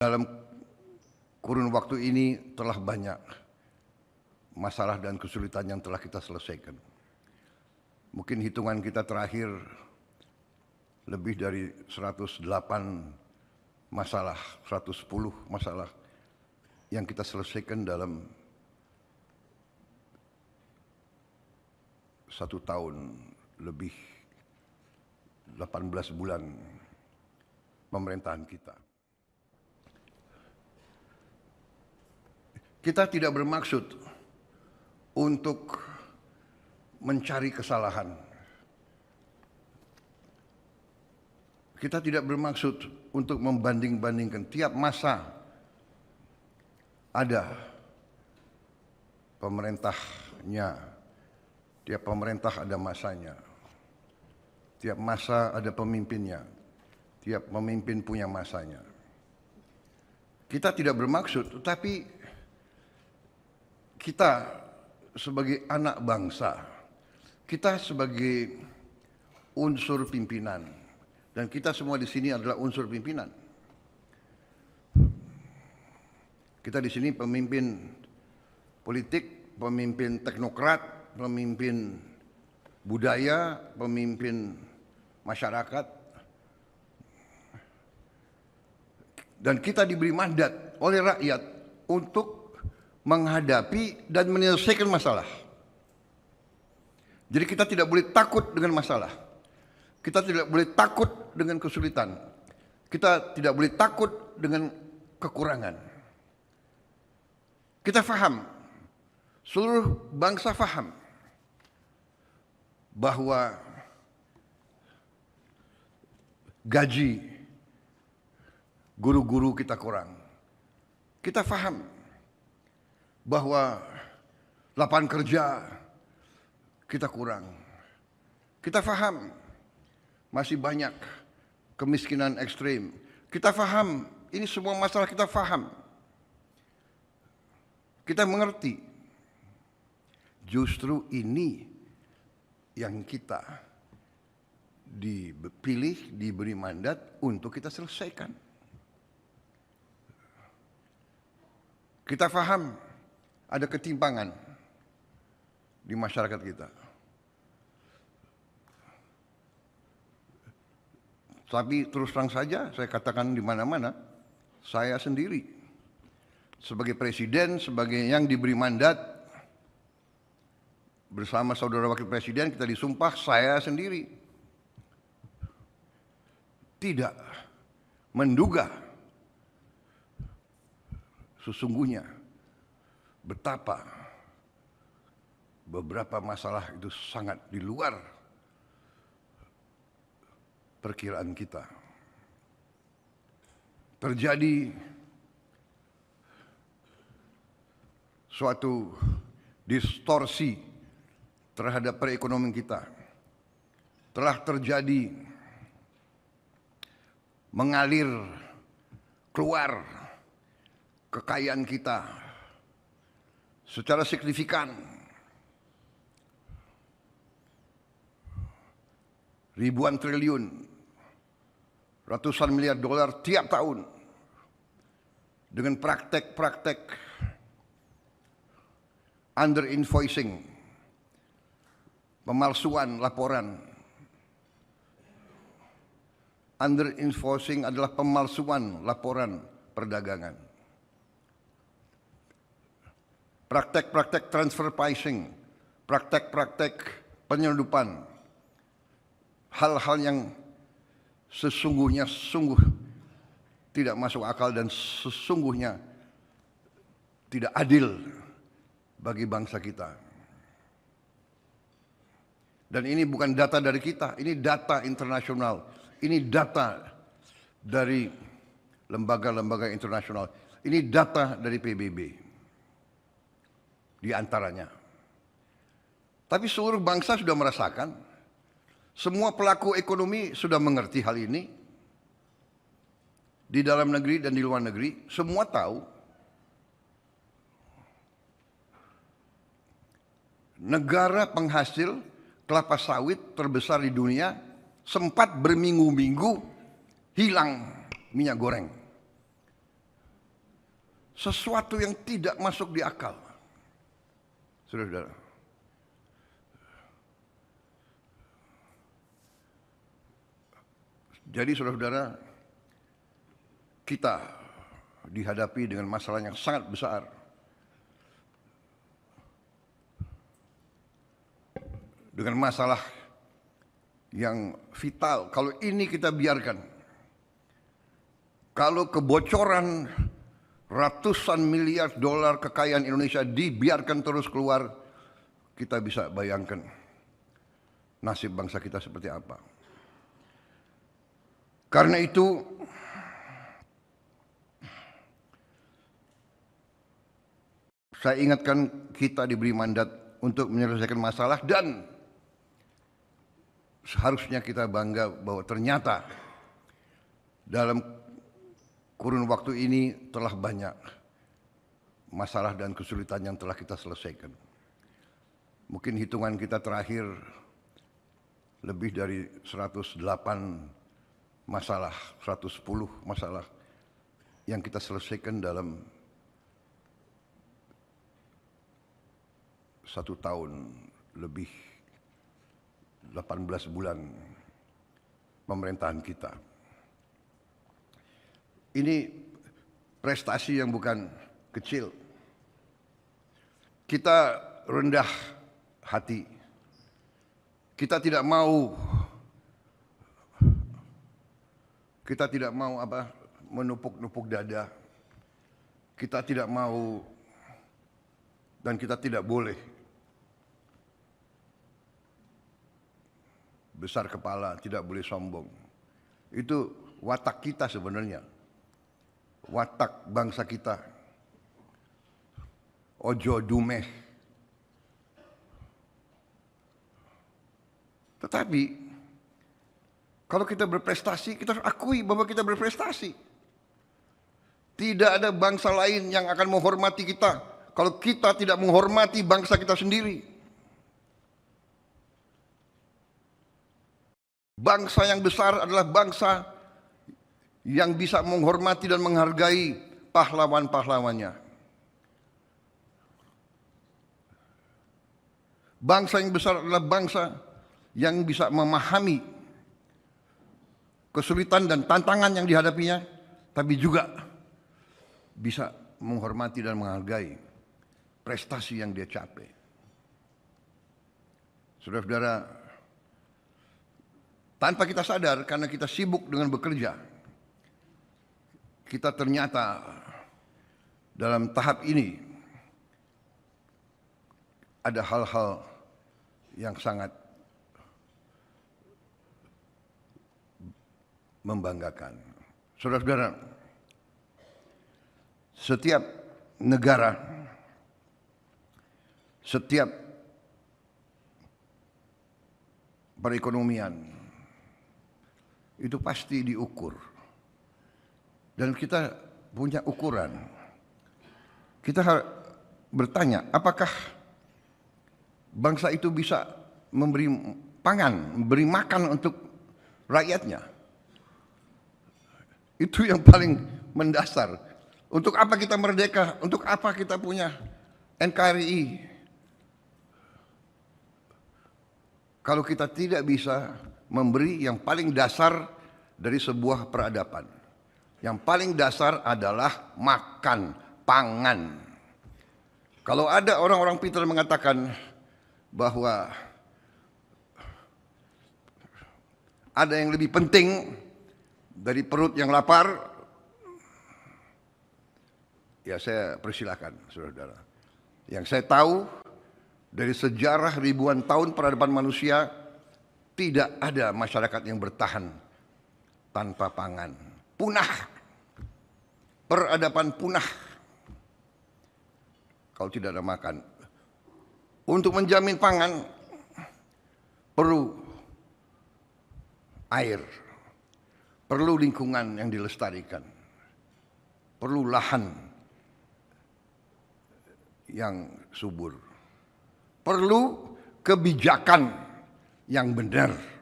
Dalam kurun waktu ini telah banyak masalah dan kesulitan yang telah kita selesaikan. Mungkin hitungan kita terakhir lebih dari 108 masalah, 110 masalah yang kita selesaikan dalam 1 tahun lebih 18 bulan pemerintahan kita. Kita tidak bermaksud untuk mencari kesalahan. Kita tidak bermaksud untuk membanding-bandingkan. Tiap masa ada pemerintahnya. Tiap pemerintah ada masanya. Tiap masa ada pemimpinnya. Tiap pemimpin punya masanya. Kita tidak bermaksud, tetapi kita sebagai anak bangsa, kita sebagai unsur pimpinan, dan kita semua di sini adalah unsur pimpinan. Kita di sini pemimpin politik, pemimpin teknokrat, pemimpin budaya, pemimpin masyarakat, dan kita diberi mandat oleh rakyat untuk menghadapi dan menyelesaikan masalah. Jadi kita tidak boleh takut dengan masalah. Kita tidak boleh takut dengan kesulitan. Kita tidak boleh takut dengan kekurangan. Kita faham, seluruh bangsa faham bahwa gaji guru-guru kita kurang. Kita faham bahwa lapangan kerja kita kurang. Kita faham masih banyak kemiskinan ekstrim. Kita faham, ini semua masalah kita faham. Kita mengerti. Justru ini yang kita dipilih, diberi mandat untuk kita selesaikan. Kita faham ada ketimpangan di masyarakat kita. Tapi terus terang saja saya katakan di mana-mana, saya sendiri sebagai presiden, sebagai yang diberi mandat bersama saudara wakil presiden, kita disumpah, saya sendiri tidak menduga sesungguhnya betapa beberapa masalah itu sangat di luar perkiraan kita. Terjadi suatu distorsi terhadap perekonomian kita. Telah terjadi mengalir keluar kekayaan kita secara signifikan. Ribuan triliun, ratusan miliar dolar tiap tahun dengan praktek-praktek under invoicing, pemalsuan laporan. Under invoicing adalah pemalsuan laporan perdagangan. Praktek-praktek transfer pricing, praktek-praktek penyelundupan, hal-hal yang sesungguhnya sungguh tidak masuk akal dan sesungguhnya tidak adil bagi bangsa kita. Dan ini bukan data dari kita, ini data internasional, ini data dari lembaga-lembaga internasional, ini data dari PBB. Di antaranya. Tapi seluruh bangsa sudah merasakan, semua pelaku ekonomi sudah mengerti hal ini, di dalam negeri dan di luar negeri, semua tahu. Negara penghasil kelapa sawit terbesar di dunia sempat berminggu-minggu hilang minyak goreng. sesuatu yang tidak masuk di akal. Saudara-saudara, jadi saudara-saudara, kita dihadapi dengan masalah yang sangat besar. Dengan masalah yang vital. Kalau ini kita biarkan, kalau kebocoran ratusan miliar dolar kekayaan Indonesia dibiarkan terus keluar, kita bisa bayangkan nasib bangsa kita seperti apa. Karena itu, saya ingatkan, kita diberi mandat untuk menyelesaikan masalah, dan seharusnya kita bangga bahwa ternyata dalam kurun waktu ini telah banyak masalah dan kesulitan yang telah kita selesaikan. Mungkin hitungan kita terakhir lebih dari 108 masalah, 110 masalah yang kita selesaikan dalam 1 tahun lebih, 18 bulan pemerintahan kita. Ini prestasi yang bukan kecil. Kita rendah hati. Kita tidak mau menupuk-nupuk dada. Kita tidak mau dan kita tidak boleh besar kepala, tidak boleh sombong. Itu watak kita sebenarnya. Watak bangsa kita. Ojo dumeh. Tetapi kalau kita berprestasi, kita harus akui bahwa kita berprestasi. Tidak ada bangsa lain yang akan menghormati kita kalau kita tidak menghormati bangsa kita sendiri. Bangsa yang besar adalah bangsa yang bisa menghormati dan menghargai pahlawan-pahlawannya. Bangsa yang besar adalah bangsa yang bisa memahami kesulitan dan tantangan yang dihadapinya, tapi juga bisa menghormati dan menghargai prestasi yang dia capai. Saudara-saudara, tanpa kita sadar, karena kita sibuk dengan bekerja, kita ternyata dalam tahap ini ada hal-hal yang sangat membanggakan. Saudara-saudara, setiap negara, setiap perekonomian itu pasti diukur. Dan kita punya ukuran. Kita harus bertanya, apakah bangsa itu bisa memberi pangan, memberi makan untuk rakyatnya? Itu yang paling mendasar. Untuk apa kita merdeka? Untuk apa kita punya NKRI? Kalau kita tidak bisa memberi yang paling dasar dari sebuah peradaban. Yang paling dasar adalah makan, pangan. Kalau ada orang-orang pintar mengatakan bahwa ada yang lebih penting dari perut yang lapar, ya saya persilahkan, saudara-saudara. Yang saya tahu dari sejarah ribuan tahun peradaban manusia, tidak ada masyarakat yang bertahan tanpa pangan. Punah. Peradaban punah kalau tidak ada makan. Untuk menjamin pangan perlu air, perlu lingkungan yang dilestarikan, perlu lahan yang subur, perlu kebijakan yang benar.